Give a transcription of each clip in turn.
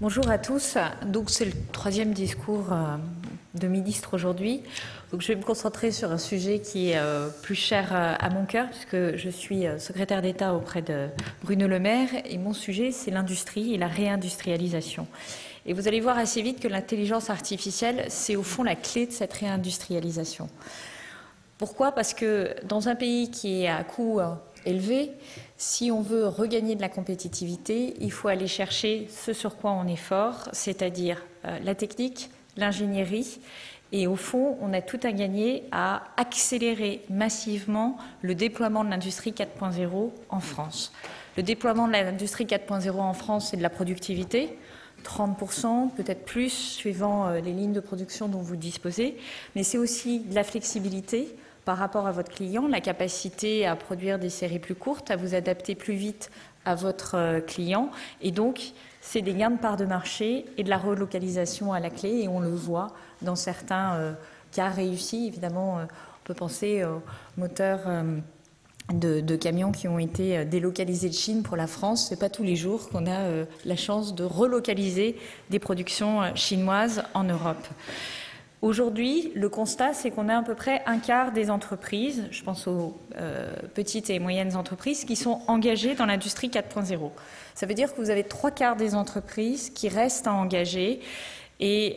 Bonjour à tous. Donc c'est le troisième discours de ministre aujourd'hui. Donc je vais me concentrer sur un sujet qui est plus cher à mon cœur puisque je suis secrétaire d'État auprès de Bruno Le Maire et mon sujet c'est l'industrie et la réindustrialisation. Et vous allez voir assez vite que l'intelligence artificielle c'est au fond la clé de cette réindustrialisation. Pourquoi? Parce que dans un pays qui est à coût élevé, si on veut regagner de la compétitivité, il faut aller chercher ce sur quoi on est fort, c'est-à-dire la technique, l'ingénierie. Et au fond, on a tout à gagner à accélérer massivement le déploiement de l'industrie 4.0 en France. Le déploiement de l'industrie 4.0 en France, c'est de la productivité, 30%, peut-être plus, suivant les lignes de production dont vous disposez, mais c'est aussi de la flexibilité par rapport à votre client, la capacité à produire des séries plus courtes, à vous adapter plus vite à votre client. Et donc, c'est des gains de part de marché et de la relocalisation à la clé. Et on le voit dans certains cas réussis. Évidemment, on peut penser aux moteurs de camions qui ont été délocalisés de Chine pour la France. Ce n'est pas tous les jours qu'on a la chance de relocaliser des productions chinoises en Europe. Aujourd'hui, le constat, c'est qu'on a à peu près un quart des entreprises, je pense aux petites et moyennes entreprises, qui sont engagées dans l'industrie 4.0. Ça veut dire que vous avez 3/4 des entreprises qui restent à engager. Et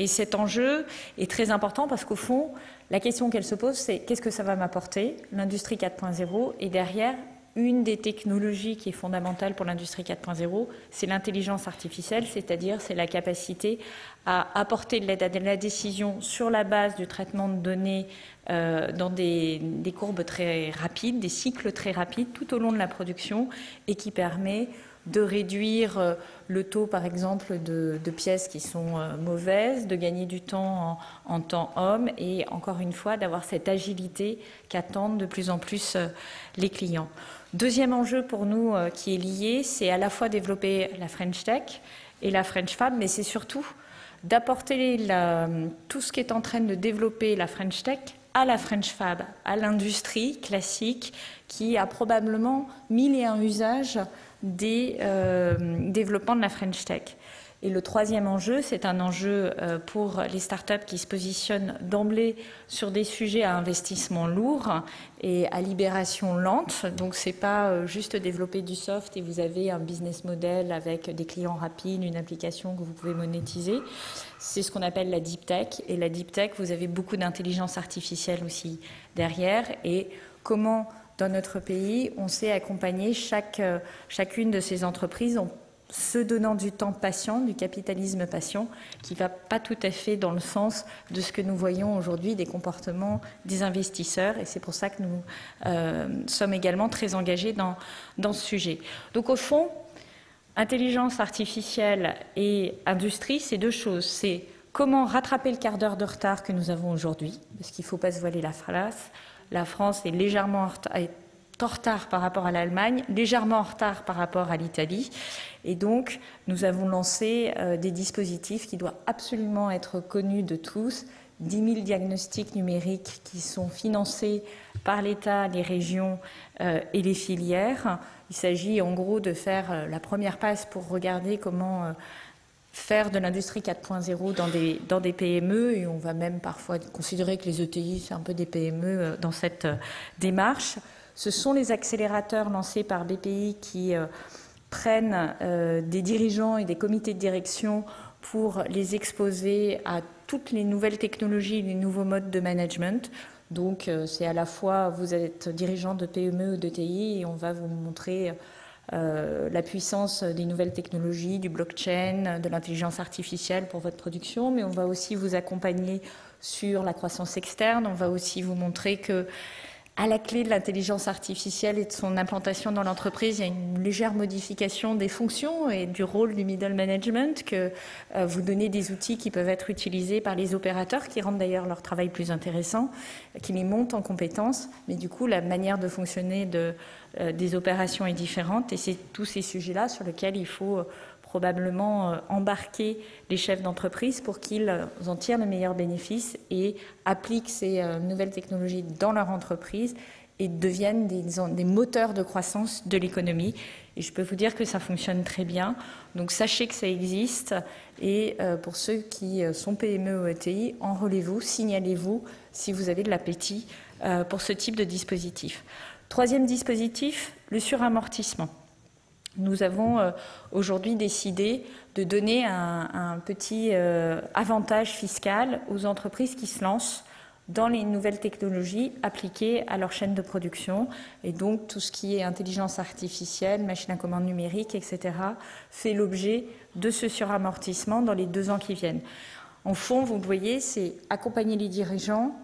cet enjeu est très important parce qu'au fond, la question qu'elle se pose, c'est qu'est-ce que ça va m'apporter, l'industrie 4.0, et derrière, une des technologies qui est fondamentale pour l'industrie 4.0, c'est l'intelligence artificielle, c'est-à-dire c'est la capacité à apporter de l'aide à la décision sur la base du traitement de données dans des courbes très rapides, des cycles très rapides tout au long de la production et qui permet de réduire le taux, par exemple, de pièces qui sont mauvaises, de gagner du temps en temps homme et, encore une fois, d'avoir cette agilité qu'attendent de plus en plus les clients. Deuxième enjeu pour nous qui est lié, c'est à la fois développer la French Tech et la French Fab, mais c'est surtout d'apporter tout ce qui est en train de développer la French Tech à la French Fab, à l'industrie classique qui a probablement 1001 usages des développements de la French Tech. Et le troisième enjeu, c'est un enjeu pour les startups qui se positionnent d'emblée sur des sujets à investissement lourd et à libération lente. Donc, ce n'est pas juste développer du soft et vous avez un business model avec des clients rapides, une application que vous pouvez monétiser. C'est ce qu'on appelle la deep tech. Et la deep tech, vous avez beaucoup d'intelligence artificielle aussi derrière. Et comment, dans notre pays, on sait accompagner chacune de ces entreprises en se donnant du temps patient, du capitalisme patient, qui ne va pas tout à fait dans le sens de ce que nous voyons aujourd'hui des comportements des investisseurs. Et c'est pour ça que nous sommes également très engagés dans ce sujet. Donc au fond, intelligence artificielle et industrie, c'est deux choses. C'est comment rattraper le quart d'heure de retard que nous avons aujourd'hui, parce qu'il ne faut pas se voiler la face. La France est légèrement en retard par rapport à l'Allemagne, légèrement en retard par rapport à l'Italie. Et donc, nous avons lancé des dispositifs qui doivent absolument être connus de tous. 10 000 diagnostics numériques qui sont financés par l'État, les régions et les filières. Il s'agit en gros de faire la première passe pour regarder comment faire de l'industrie 4.0 dans des PME. Et on va même parfois considérer que les ETI, c'est un peu des PME dans cette démarche. Ce sont les accélérateurs lancés par BPI qui prennent des dirigeants et des comités de direction pour les exposer à toutes les nouvelles technologies, les nouveaux modes de management. Donc, c'est à la fois, vous êtes dirigeant de PME ou d'ETI et on va vous montrer la puissance des nouvelles technologies, du blockchain, de l'intelligence artificielle pour votre production, mais on va aussi vous accompagner sur la croissance externe. On va aussi vous montrer que à la clé de l'intelligence artificielle et de son implantation dans l'entreprise, il y a une légère modification des fonctions et du rôle du middle management, que vous donnez des outils qui peuvent être utilisés par les opérateurs, qui rendent d'ailleurs leur travail plus intéressant, qui les montent en compétences, mais du coup la manière de fonctionner des opérations est différente et c'est tous ces sujets-là sur lesquels il faut probablement embarquer les chefs d'entreprise pour qu'ils en tirent le meilleur bénéfice et appliquent ces nouvelles technologies dans leur entreprise et deviennent des moteurs de croissance de l'économie. Et je peux vous dire que ça fonctionne très bien. Donc sachez que ça existe. Et pour ceux qui sont PME ou ETI, enrôlez-vous, signalez-vous si vous avez de l'appétit pour ce type de dispositif. Troisième dispositif, le suramortissement. Nous avons aujourd'hui décidé de donner un petit avantage fiscal aux entreprises qui se lancent dans les nouvelles technologies appliquées à leur chaîne de production. Et donc, tout ce qui est intelligence artificielle, machine à commande numérique, etc., fait l'objet de ce suramortissement dans les 2 ans qui viennent. En fond, vous voyez, c'est accompagner les dirigeants,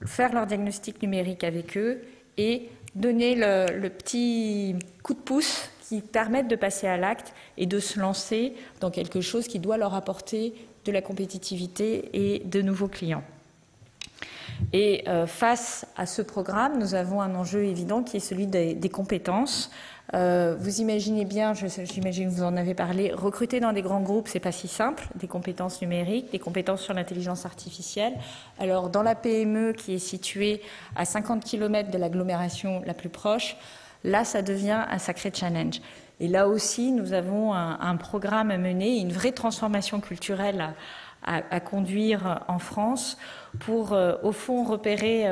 faire leur diagnostic numérique avec eux et donner le petit coup de pouce qui permettent de passer à l'acte et de se lancer dans quelque chose qui doit leur apporter de la compétitivité et de nouveaux clients. Et face à ce programme, nous avons un enjeu évident qui est celui des compétences. Vous imaginez bien, j'imagine que vous en avez parlé, recruter dans des grands groupes, c'est pas si simple, des compétences numériques, des compétences sur l'intelligence artificielle. Alors dans la PME qui est située à 50 km de l'agglomération la plus proche, là ça devient un sacré challenge. Et là aussi, nous avons un programme à mener, une vraie transformation culturelle à conduire en France pour, au fond, repérer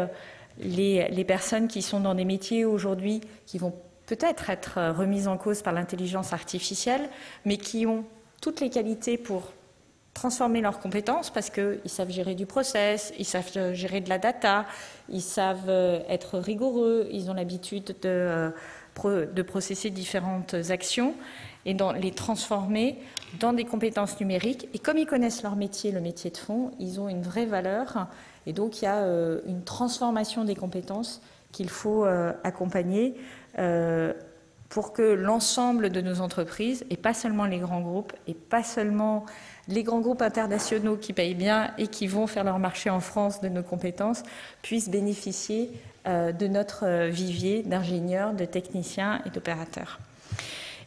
les personnes qui sont dans des métiers aujourd'hui qui vont peut-être être remises en cause par l'intelligence artificielle, mais qui ont toutes les qualités pour transformer leurs compétences parce qu'ils savent gérer du process, ils savent gérer de la data, ils savent être rigoureux, ils ont l'habitude de processer différentes actions et les transformer dans des compétences numériques. Et comme ils connaissent leur métier, le métier de fond, ils ont une vraie valeur. Et donc, il y a une transformation des compétences qu'il faut accompagner pour que l'ensemble de nos entreprises, et pas seulement les grands groupes, et pas seulement les grands groupes internationaux qui payent bien et qui vont faire leur marché en France de nos compétences, puissent bénéficier de notre vivier d'ingénieurs, de techniciens et d'opérateurs.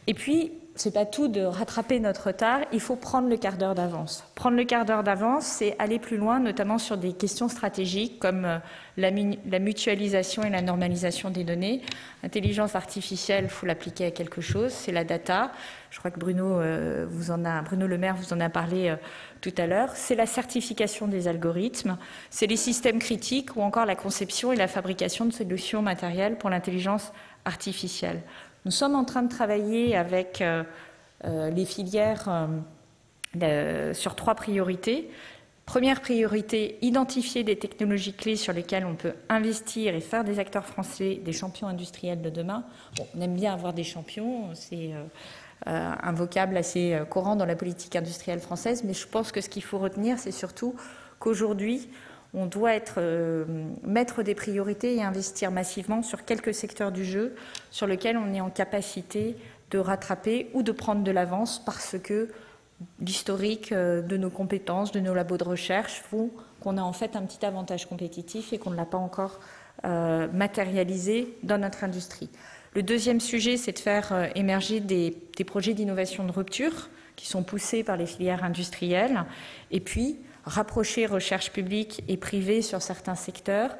Et puis, ce n'est pas tout de rattraper notre retard, il faut prendre le quart d'heure d'avance. Prendre le quart d'heure d'avance, c'est aller plus loin, notamment sur des questions stratégiques comme la mutualisation et la normalisation des données. Intelligence artificielle, il faut l'appliquer à quelque chose, c'est la data. Je crois que Bruno Le Maire vous en a parlé tout à l'heure. C'est la certification des algorithmes, c'est les systèmes critiques ou encore la conception et la fabrication de solutions matérielles pour l'intelligence artificielle. Nous sommes en train de travailler avec les filières sur 3 priorités. Première priorité, identifier des technologies clés sur lesquelles on peut investir et faire des acteurs français des champions industriels de demain. Bon, on aime bien avoir des champions, c'est un vocable assez courant dans la politique industrielle française, mais je pense que ce qu'il faut retenir, c'est surtout qu'aujourd'hui, on doit mettre des priorités et investir massivement sur quelques secteurs du jeu sur lesquels on est en capacité de rattraper ou de prendre de l'avance parce que l'historique de nos compétences, de nos labos de recherche font qu'on a en fait un petit avantage compétitif et qu'on ne l'a pas encore matérialisé dans notre industrie. Le deuxième sujet, c'est de faire émerger des projets d'innovation de rupture qui sont poussés par les filières industrielles et puis rapprocher recherche publique et privée sur certains secteurs.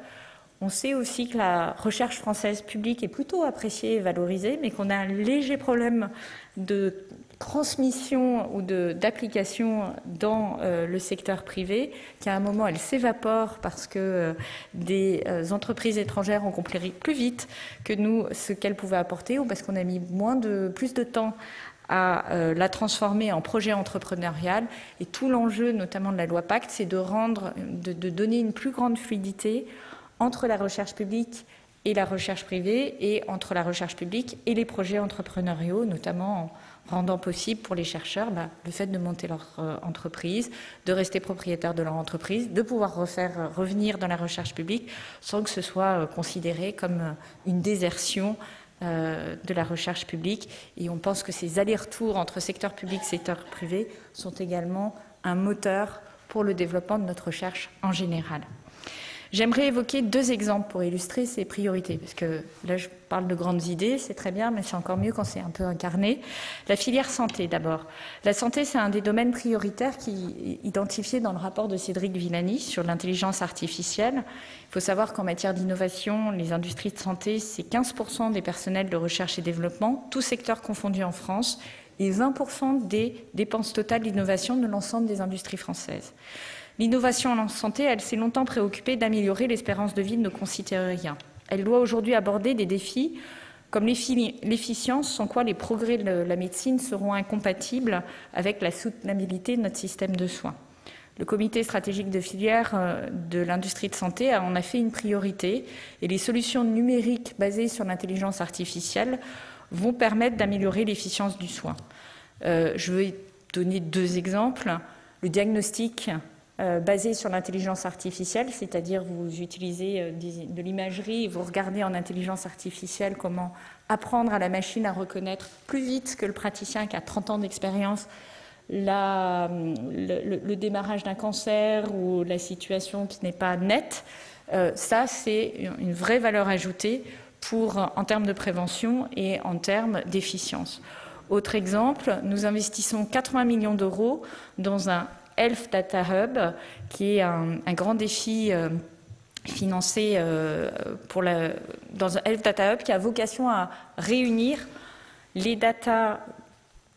On sait aussi que la recherche française publique est plutôt appréciée et valorisée, mais qu'on a un léger problème de transmission ou d'application dans le secteur privé, qu'à un moment elle s'évapore parce que des entreprises étrangères ont compris plus vite que nous ce qu'elles pouvaient apporter ou parce qu'on a mis plus de temps à la transformer en projet entrepreneurial. Et tout l'enjeu, notamment de la loi Pacte, c'est de donner une plus grande fluidité entre la recherche publique et la recherche privée, et entre la recherche publique et les projets entrepreneuriaux, notamment en rendant possible pour les chercheurs le fait de monter leur entreprise, de rester propriétaires de leur entreprise, de pouvoir revenir dans la recherche publique sans que ce soit considéré comme une désertion de la recherche publique. Et on pense que ces allers-retours entre secteur public et secteur privé sont également un moteur pour le développement de notre recherche en général. J'aimerais évoquer 2 exemples pour illustrer ces priorités, parce que là je parle de grandes idées, c'est très bien, mais c'est encore mieux quand c'est un peu incarné. La filière santé d'abord. La santé, c'est un des domaines prioritaires qui est identifié dans le rapport de Cédric Villani sur l'intelligence artificielle. Il faut savoir qu'en matière d'innovation, les industries de santé, c'est 15% des personnels de recherche et développement, tous secteurs confondus en France, et 20% des dépenses totales d'innovation de l'ensemble des industries françaises. L'innovation en santé, elle s'est longtemps préoccupée d'améliorer l'espérance de vie de nos concitoyens. Elle doit aujourd'hui aborder des défis comme l'efficience, sans quoi les progrès de la médecine seront incompatibles avec la soutenabilité de notre système de soins. Le comité stratégique de filière de l'industrie de santé en a fait une priorité et les solutions numériques basées sur l'intelligence artificielle vont permettre d'améliorer l'efficience du soin. Je vais donner 2 exemples. Le diagnostic basé sur l'intelligence artificielle, c'est-à-dire vous utilisez de l'imagerie et vous regardez en intelligence artificielle comment apprendre à la machine à reconnaître plus vite que le praticien qui a 30 ans d'expérience le démarrage d'un cancer ou la situation qui n'est pas nette. Ça, c'est une vraie valeur ajoutée en termes de prévention et en termes d'efficience. Autre exemple, nous investissons 80 millions d'euros dans un Health Data Hub, qui est un grand défi financé dans un Health Data Hub qui a vocation à réunir les datas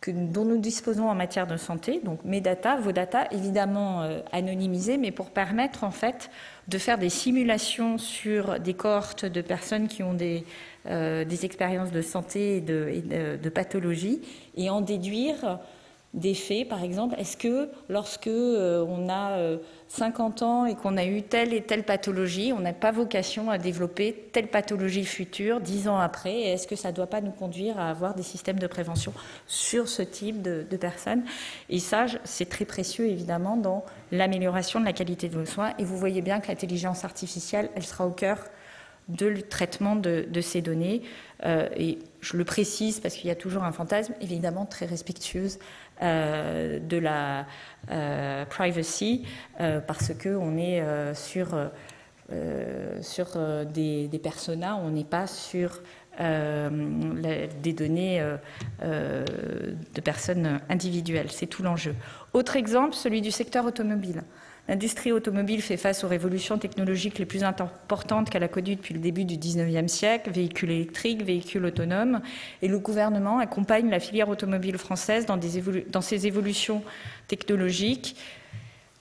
dont nous disposons en matière de santé, donc mes datas, vos datas, évidemment anonymisées, mais pour permettre en fait de faire des simulations sur des cohortes de personnes qui ont des expériences de santé et de pathologie et en déduire des faits. Par exemple, est-ce que lorsque on a 50 ans et qu'on a eu telle et telle pathologie, on n'a pas vocation à développer telle pathologie future 10 ans après, et est-ce que ça ne doit pas nous conduire à avoir des systèmes de prévention sur ce type de personnes? Et ça, c'est très précieux évidemment dans l'amélioration de la qualité de nos soins, et vous voyez bien que l'intelligence artificielle, elle sera au cœur du traitement de ces données, et je le précise parce qu'il y a toujours un fantasme, évidemment très respectueuse de la privacy, parce qu'on est sur des personas, on n'est pas sur des données de personnes individuelles, c'est tout l'enjeu. Autre exemple, celui du secteur automobile. L'industrie automobile fait face aux révolutions technologiques les plus importantes qu'elle a connues depuis le début du XIXe siècle, véhicules électriques, véhicules autonomes, et le gouvernement accompagne la filière automobile française dans ces évolutions technologiques,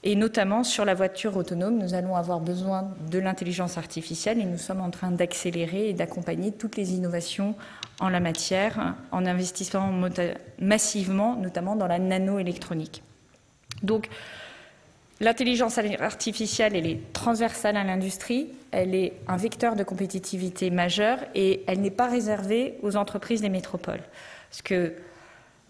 et notamment sur la voiture autonome. Nous allons avoir besoin de l'intelligence artificielle et nous sommes en train d'accélérer et d'accompagner toutes les innovations en la matière, en investissant massivement, notamment dans la nanoélectronique. Donc, l'intelligence artificielle, elle est transversale à l'industrie, elle est un vecteur de compétitivité majeur et elle n'est pas réservée aux entreprises des métropoles. Parce que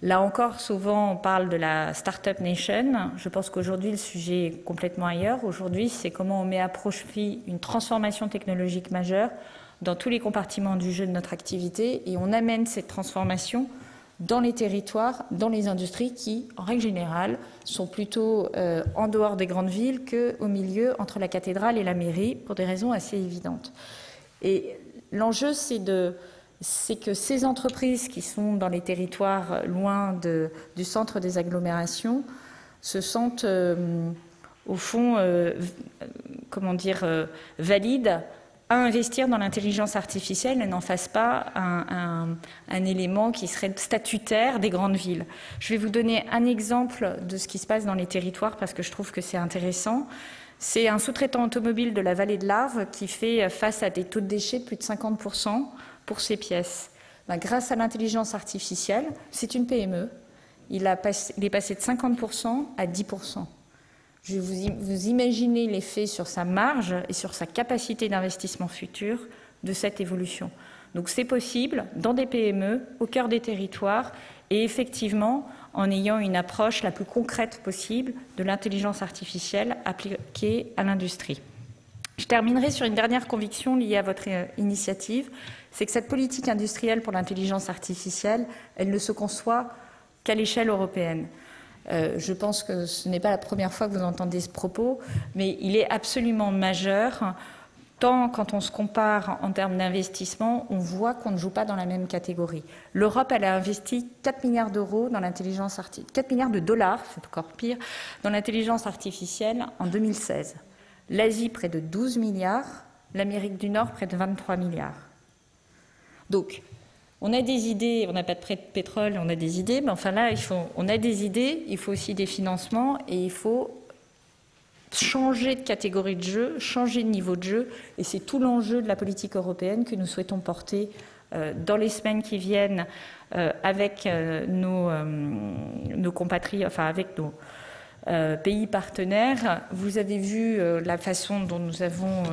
là encore, souvent, on parle de la Startup Nation. Je pense qu'aujourd'hui, le sujet est complètement ailleurs. Aujourd'hui, c'est comment on met à profit une transformation technologique majeure dans tous les compartiments du jeu de notre activité et on amène cette transformation dans les territoires, dans les industries qui, en règle générale, sont plutôt en dehors des grandes villes qu'au milieu, entre la cathédrale et la mairie, pour des raisons assez évidentes. Et l'enjeu, c'est que ces entreprises qui sont dans les territoires loin du centre des agglomérations se sentent, au fond, valides à investir dans l'intelligence artificielle et n'en fasse pas un élément qui serait statutaire des grandes villes. Je vais vous donner un exemple de ce qui se passe dans les territoires parce que je trouve que c'est intéressant. C'est un sous-traitant automobile de la vallée de l'Arve qui fait face à des taux de déchets de plus de 50% pour ses pièces. Grâce à l'intelligence artificielle, c'est une PME, il est passé de 50% à 10%. Vous imaginez l'effet sur sa marge et sur sa capacité d'investissement futur de cette évolution. Donc c'est possible dans des PME, au cœur des territoires, et effectivement en ayant une approche la plus concrète possible de l'intelligence artificielle appliquée à l'industrie. Je terminerai sur une dernière conviction liée à votre initiative, c'est que cette politique industrielle pour l'intelligence artificielle, elle ne se conçoit qu'à l'échelle européenne. Je pense que ce n'est pas la première fois que vous entendez ce propos, mais il est absolument majeur. Tant quand on se compare en termes d'investissement, on voit qu'on ne joue pas dans la même catégorie. L'Europe, elle a investi 4 milliards d'euros dans l'intelligence artificielle, 4 milliards de dollars, c'est encore pire, dans l'intelligence artificielle en 2016. L'Asie, près de 12 milliards, l'Amérique du Nord, près de 23 milliards. Donc, on a des idées, on n'a pas de pétrole, on a des idées, mais enfin là, on a des idées, il faut aussi des financements et il faut changer de catégorie de jeu, changer de niveau de jeu, et c'est tout l'enjeu de la politique européenne que nous souhaitons porter dans les semaines qui viennent avec nos compatriotes, enfin avec nos pays partenaires. Vous avez vu la façon dont nous avons,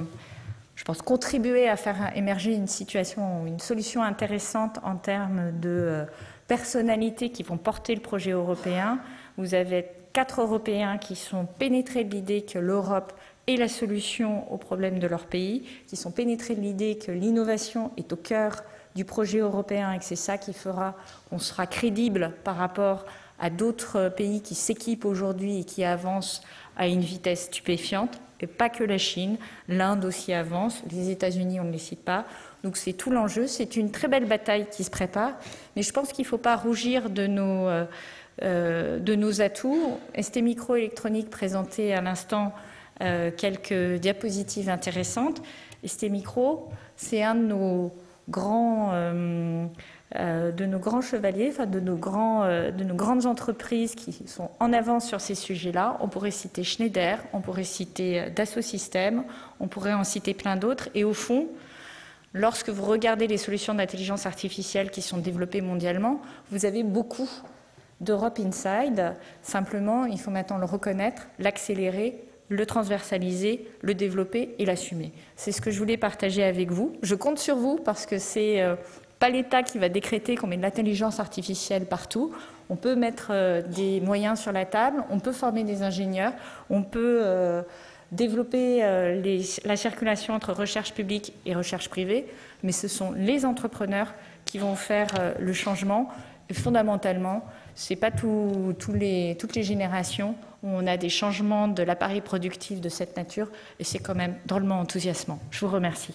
je pense, contribué à faire émerger une situation, une solution intéressante en termes de personnalités qui vont porter le projet européen. Vous avez 4 Européens qui sont pénétrés de l'idée que l'Europe est la solution aux problèmes de leur pays, qui sont pénétrés de l'idée que l'innovation est au cœur du projet européen et que c'est ça qui fera qu'on sera crédible par rapport à d'autres pays qui s'équipent aujourd'hui et qui avancent à une vitesse stupéfiante, et pas que la Chine, l'Inde aussi avance, les États-Unis on ne les cite pas. Donc c'est tout l'enjeu, c'est une très belle bataille qui se prépare, mais je pense qu'il ne faut pas rougir de nos atouts. ST Microélectronique présentait à l'instant quelques diapositives intéressantes. ST Micro, c'est un de nos grands chevaliers, enfin de nos grandes entreprises qui sont en avance sur ces sujets-là. On pourrait citer Schneider, on pourrait citer Dassault Systèmes, on pourrait en citer plein d'autres. Et au fond, lorsque vous regardez les solutions d'intelligence artificielle qui sont développées mondialement, vous avez beaucoup d'Europe Inside. Simplement, il faut maintenant le reconnaître, l'accélérer, le transversaliser, le développer et l'assumer. C'est ce que je voulais partager avec vous. Je compte sur vous parce que c'est pas l'État qui va décréter qu'on met de l'intelligence artificielle partout. On peut mettre des moyens sur la table, on peut former des ingénieurs, on peut développer la circulation entre recherche publique et recherche privée, mais ce sont les entrepreneurs qui vont faire le changement. Et fondamentalement, ce n'est pas toutes les générations où on a des changements de l'appareil productif de cette nature, et c'est quand même drôlement enthousiasmant. Je vous remercie.